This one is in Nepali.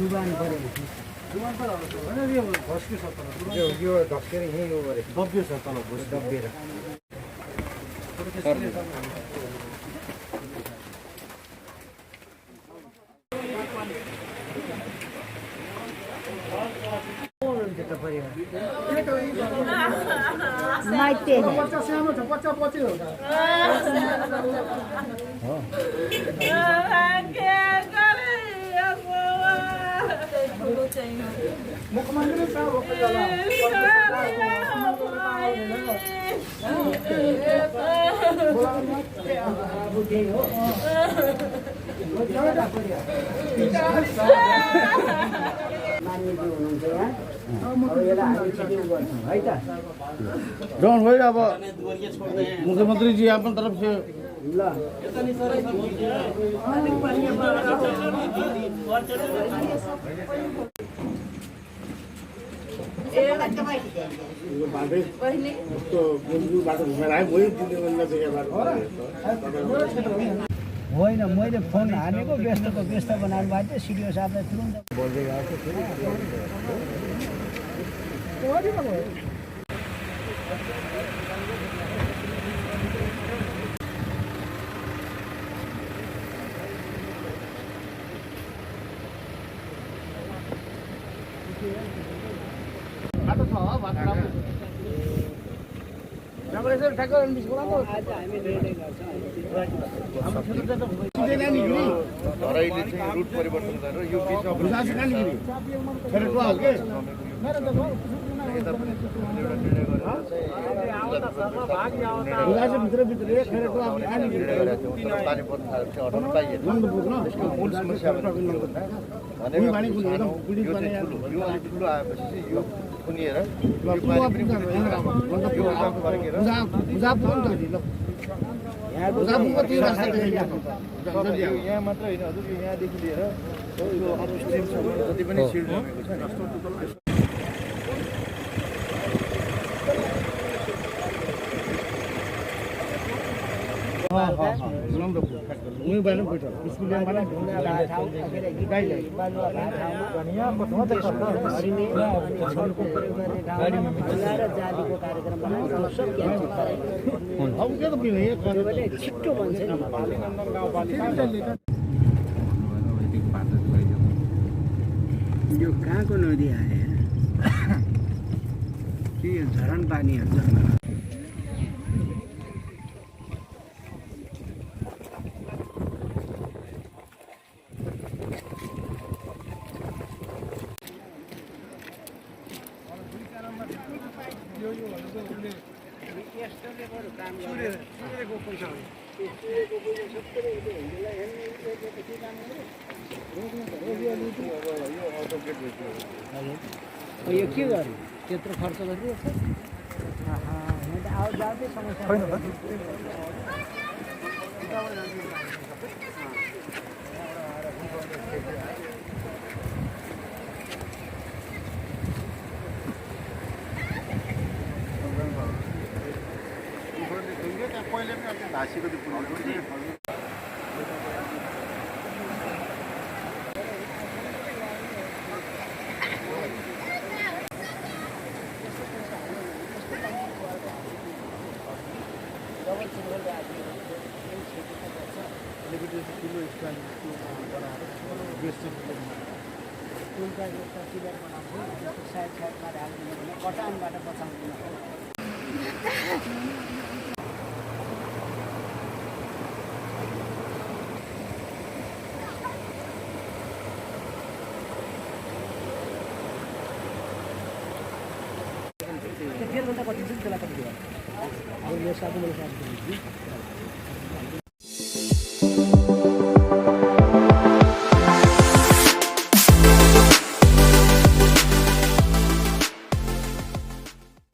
डुबान पऱ्यो होइन यो भस्क्यो छ तल यो धस्केर यहीँ यो गरे दबियो छ तल दबिएर माइते बच्चा सानो छ बच्चा पछि हो मुख्यमन्त्री साहब जौन भाई अब मुख्यमंत्री जी अपन तरफ से होइन मैले फोन हानेको व्यस्त बनाउनु भएको थियो सिडिओ साहबलाई तुरुन्त बोल्दै गएको धराईले चाहिँ रुट परिवर्तन गरेर यो मूल समस्या ठुलो आएपछि यो सुनिएर यहाँ मात्र होइन हजुर यहाँदेखि लिएर यो अपस्ट्रिमसम्म जति पनि सिड जमेको छ नि छिट्टो भन्छ यो कहाँको नदी आयो के यो झरन पानीहरू यो के गर्यो त्यत्रो खर्च गरिदियो आउ जाँदै समस्या पहिले पनि घाँसीको कटानबाट बचाउँदैन फेरि कति दिन त्यसलाई कति दियो अब यो साथी मैले साथी